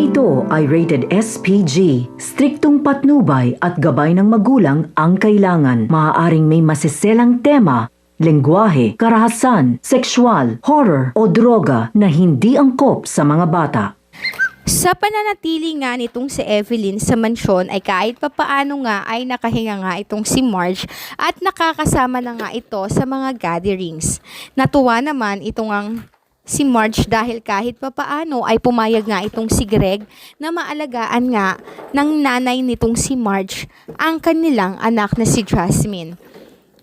ito ay rated SPG. Striktong patnubay at gabay ng magulang ang kailangan. Maaaring may masiselang tema, lengguwahe, karahasan, sexual, horror o droga na hindi angkop sa mga bata. Sa pananatili nga nitong si Evelyn sa mansyon ay kahit papaano nga ay nakahinga nga itong si Marge at nakakasama na nga ito sa mga gatherings. Natuwa naman itong ang si Marge dahil kahit papaano ay pumayag nga itong si Greg na maalagaan nga ng nanay nitong si Marge ang kanilang anak na si Jasmine.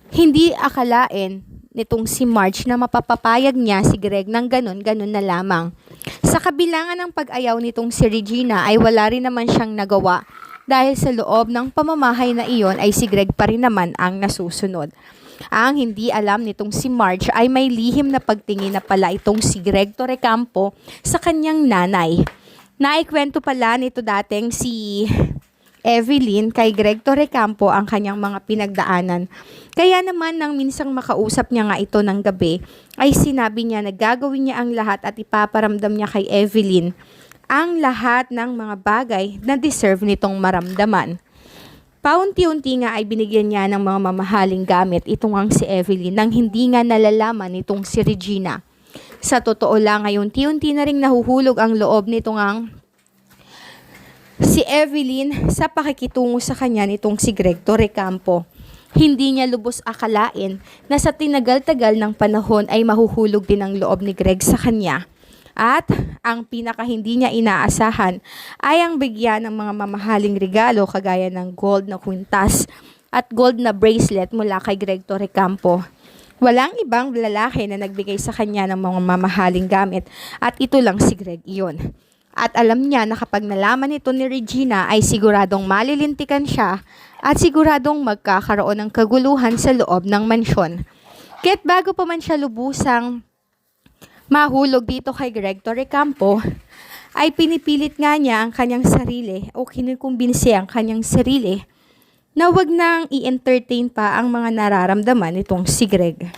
Hindi akalain nitong si Marge na mapapapayag niya si Greg ng ganun-ganun na lamang. Sa kabilangan ng pag-ayaw nitong si Regina ay wala rin naman siyang nagawa dahil sa loob ng pamamahay na iyon ay si Greg pa rin naman ang nasusunod. Ang hindi alam nitong si Marge ay may lihim na pagtingin na pala itong si Greg Torrecampo sa kanyang nanay. Naikwento pala nito dating si Evelyn kay Greg Torrecampo ang kanyang mga pinagdaanan. Kaya naman nang minsang makausap niya nga ito ng gabi, ay sinabi niya na gagawin niya ang lahat at ipaparamdam niya kay Evelyn ang lahat ng mga bagay na deserve nitong maramdaman. Paunti-unti nga ay binigyan niya ng mga mamahaling gamit itong ang si Evelyn nang hindi nga nalalaman nitong si Regina. Sa totoo lang ay unti-unti na ring nahuhulog ang loob nitong ang si Evelyn sa pakikitungo sa kanya nitong si Greg Torrecampo. Hindi niya lubos akalain na sa tinagal-tagal ng panahon ay mahuhulog din ang loob ni Greg sa kanya. At ang pinaka hindi niya inaasahan ay ang bigyan ng mga mamahaling regalo kagaya ng gold na kwintas at gold na bracelet mula kay Greg Torrecampo. Walang ibang lalaki na nagbigay sa kanya ng mga mamahaling gamit at ito lang si Greg iyon. At alam niya na kapag nalaman ito ni Regina ay siguradong malilintikan siya at siguradong magkakaroon ng kaguluhan sa loob ng mansyon. Kaya't bago pa man siya lubusang mahulog dito kay Greg Torrecampo, ay pinipilit nga niya ang kanyang sarili o kinukumbinsi ang kanyang sarili na wag nang i-entertain pa ang mga nararamdaman nitong si Greg.